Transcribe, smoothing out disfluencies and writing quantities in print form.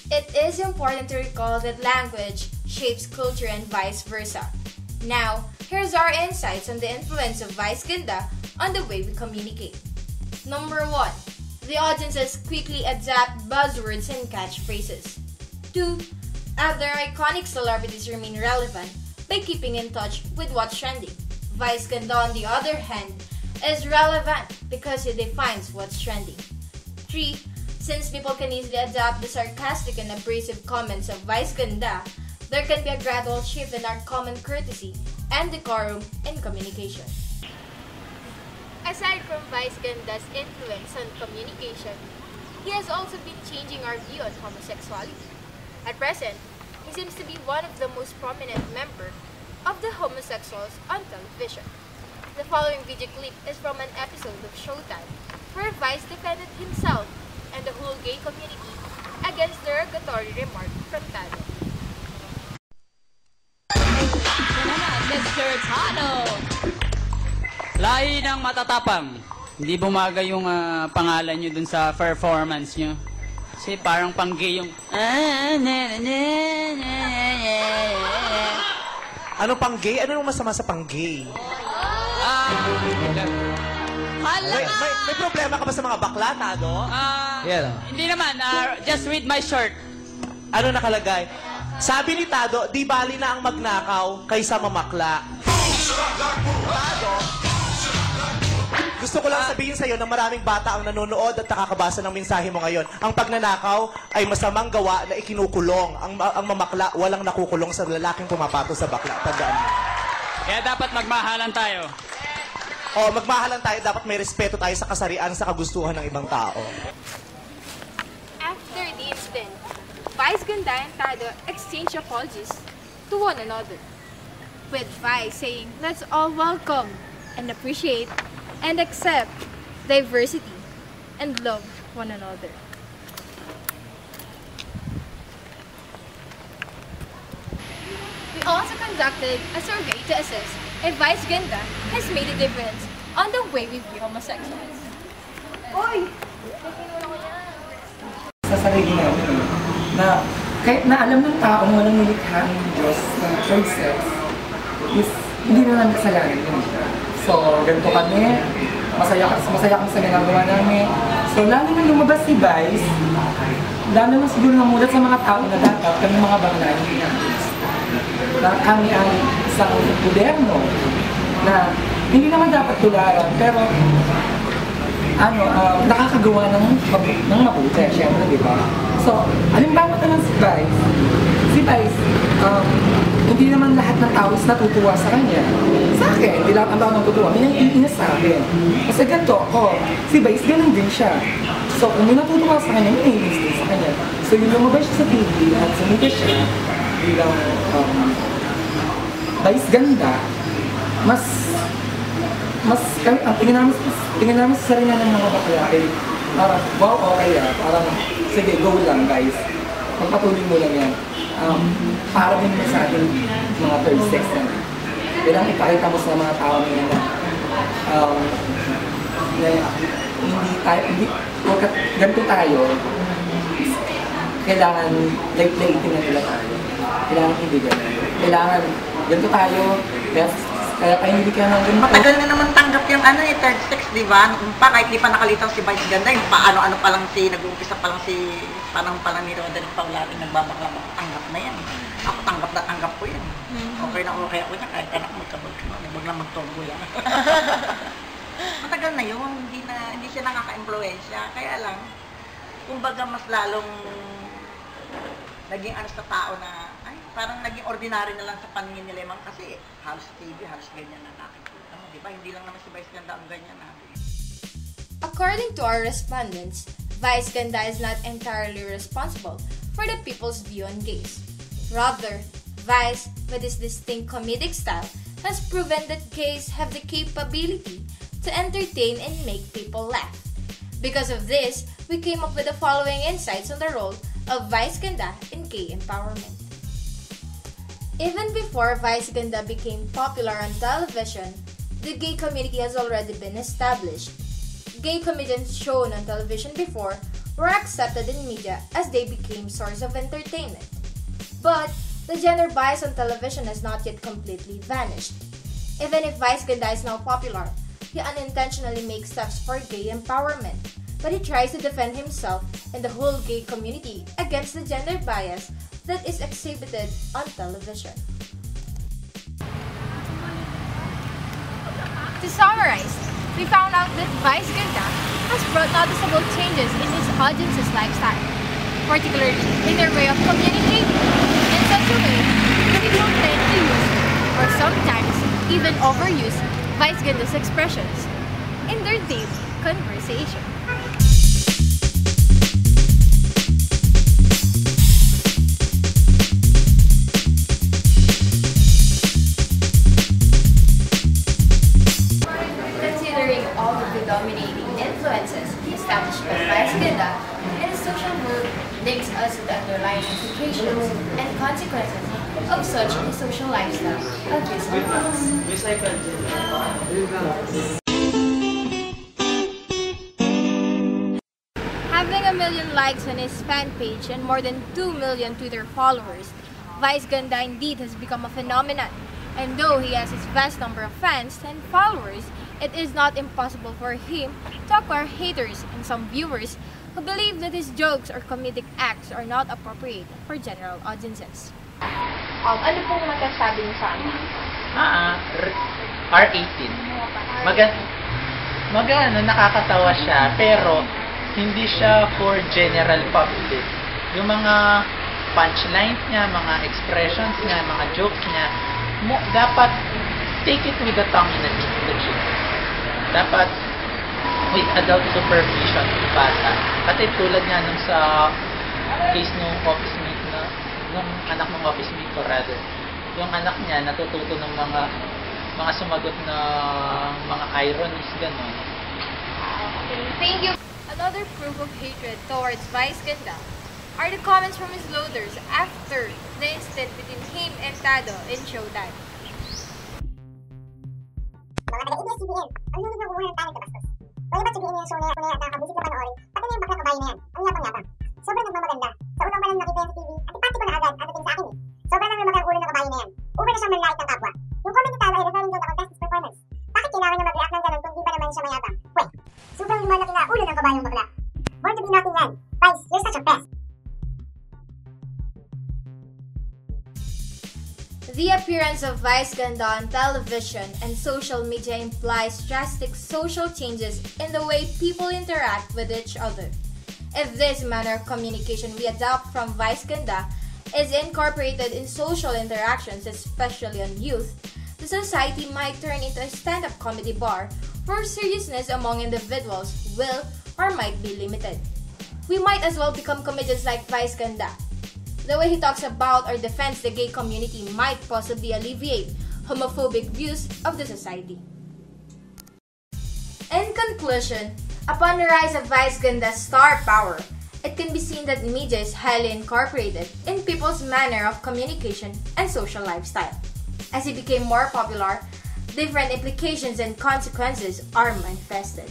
It is important to recall that language shapes culture and vice versa. Now, here's our insights on the influence of Vice Ganda on the way we communicate. Number 1. The audiences quickly adapt buzzwords and catchphrases. 2. Other iconic celebrities remain relevant by keeping in touch with what's trending. Vice Ganda, on the other hand, is relevant because it defines what's trending. 3. Since people can easily adapt the sarcastic and abrasive comments of Vice Ganda, there can be a gradual shift in our common courtesy and decorum in communication. Aside from Vice Ganda's influence on communication, he has also been changing our view on homosexuality. At present, he seems to be one of the most prominent members of the homosexuals on television. The following video clip is from an episode of Showtime, where Vice defended himself and the whole gay community against derogatory remark from Tado. Mr. Tado! Lahi ng matatapang. Hindi bumaga yung pangalan nyo dun sa performance nyo. Kasi parang pang-gay yung... Ano pang-gay? Ano yung masama sa pang-gay? May problema ka ba sa mga bakla, Tado? Hindi naman. Just read my shirt. Ano nakalagay? Sabi ni Tado, di bali na ang magnakaw kaysa mamakla. Tado, gusto ko lang sabihin sa'yo na maraming bata ang nanonood at nakakabasa ng mensahe mo ngayon. Ang pagnanakaw ay masamang gawa na ikinukulong. Ang mamakla, walang nakukulong sa lalaking pumapato sa bakla. Tandaan mo. Kaya dapat magmahalan tayo. Magmahalan tayo. Dapat may respeto tayo sa kasarian, sa kagustuhan ng ibang tao. After the incident, Vice Ganda and Tado exchanged apologies to one another, with Vice saying, "Let's all welcome and appreciate and accept diversity and love one another." We also conducted a survey to assess if Vice Ganda has made a difference on the way we view homosexuals. Oy! Sa sarili namin na kahit na alam ng taong walang nilikha ng Diyos ng third sex, is hindi na namin kasalanan yun. So, ganito kami, masaya kami sa ginagawa namin. So, lalo na lumabas si Vice, lalo na siguro namulat sa mga tao na dapat kami mga bakla hindi na kami ay isang moderno na hindi naman dapat tularan, pero nakakagawa ng mabuti, syempre, di ba? So, halimbawa naman si Vice, hindi naman lahat ng tao is natutuwa sa kanya. Sa akin, hindi lahat ng tao natutuwa, may nang sa akin. Kasi ganito ako, si Vice, ganun din siya. So, kung may natutuwa sa kanya, may naiinis din sa kanya. So, yung lumabas siya sa TV at sumita siya bilang Vice Ganda, ang tingin namin sa sarili ng mga bakla ay parang, wow, okay parang, sige, go lang guys. Pagpatuloy mo lang yan. Para din mo sa ating mga third sex na kailangan ipakita mo sa mga tao na ganito tayo, kailangan light-lighting na nila tayo. Kailangan hindi ganun. Kailangan ganito tayo, kaya hindi ka nang ganito. Matagal na naman tanggap yung third sex, di ba? Kahit di pa nakalitaw si Vice Ganda, yung paano-ano pa lang nag-uumpisa pa lang ni Roda ng Paulating nagbabakla, tanggap na yan. Ako tanggap ko yan. Okay na okay ako niya, kahit anak magkabag lang magtogo yan. Matagal na yun, hindi siya nakaka-impluensya. Kaya lang, kumbaga mas lalong naging sa tao na, parang naging ordinary na lang sa paningin nila man kasi halos TV, halos ganyan na nakikita mo, di ba? Hindi lang naman si Vice Ganda ang ganyan natin. According to our respondents, Vice Ganda is not entirely responsible for the people's view on gays. Rather, Vice, with his distinct comedic style, has proven that gays have the capability to entertain and make people laugh. Because of this, we came up with the following insights on the role of Vice Ganda in gay empowerment. Even before Vice Ganda became popular on television, the gay community has already been established. Gay comedians shown on television before were accepted in media as they became source of entertainment. But the gender bias on television has not yet completely vanished. Even if Vice Ganda is now popular, he unintentionally makes steps for gay empowerment, but he tries to defend himself and the whole gay community against the gender bias that is exhibited on television. To summarize, we found out that Vice Ganda has brought noticeable changes in his audience's lifestyle, particularly in their way of communicating, in such a way that people tend to use, or sometimes even overuse, Vice Ganda's expressions in their daily conversation. Considering all of the dominating influences established by Vice Ganda in the social world links us to the underlying implications and consequences of such a social lifestyle of this Having 1 million likes on his fan page and more than 2 million Twitter followers, Vice Ganda indeed has become a phenomenon. And though he has his vast number of fans and followers, it is not impossible for him to acquire haters and some viewers who believe that his jokes or comedic acts are not appropriate for general audiences. Ano pong masasabi niyo sa ano? R18. Nakakatawa siya, pero hindi siya for general public. Yung mga punchlines niya, mga expressions niya, mga jokes niya, dapat take it with the tongue in the cheek. Dapat with adult supervision, bata. Kasi tulad nga nung sa case nung office mate na, nung anak ng office mate ko rather, yung anak niya natututo ng mga sumagot na mga ironies, gano'n. Okay, thank you. Another proof of hatred towards Vice Ganda are the comments from his loaders after the incident between him and Tado in Showtime. Mga taga-ABS-CBN, ang lulog ng kumuha ng talent na bastos. Wala ba't sabihin niya yung show na yan at nakakabusit na panoorin, pati na yung bakla kabayo na yan, ang yabang-yabang. Sobrang nagmamaganda. Sa unang palang nakita yan sa TV, antipati ko na agad at dating sa akin eh. Sobrang nang lumagang ulo ng kabayo na yan. Uber na siyang manlait ng kapwa. Yung comment ni Tado ay referring to the contestant's performance. Bakit kailangan niya mag-react ng ganun kung di ba naman siya mayabang? Wait, sobrang lumalaki na ulo ng kabayong bakla. Born to be nothing yan. Vice, you're such a pest. The appearance of Vice Ganda on television and social media implies drastic social changes in the way people interact with each other. If this manner of communication we adopt from Vice Ganda is incorporated in social interactions, especially on youth, the society might turn into a stand-up comedy bar where seriousness among individuals will or might be limited. We might as well become comedians like Vice Ganda. The way he talks about or defends the gay community might possibly alleviate homophobic views of the society. In conclusion, upon the rise of Vice Ganda's star power, it can be seen that media is highly incorporated in people's manner of communication and social lifestyle. As he became more popular, different implications and consequences are manifested.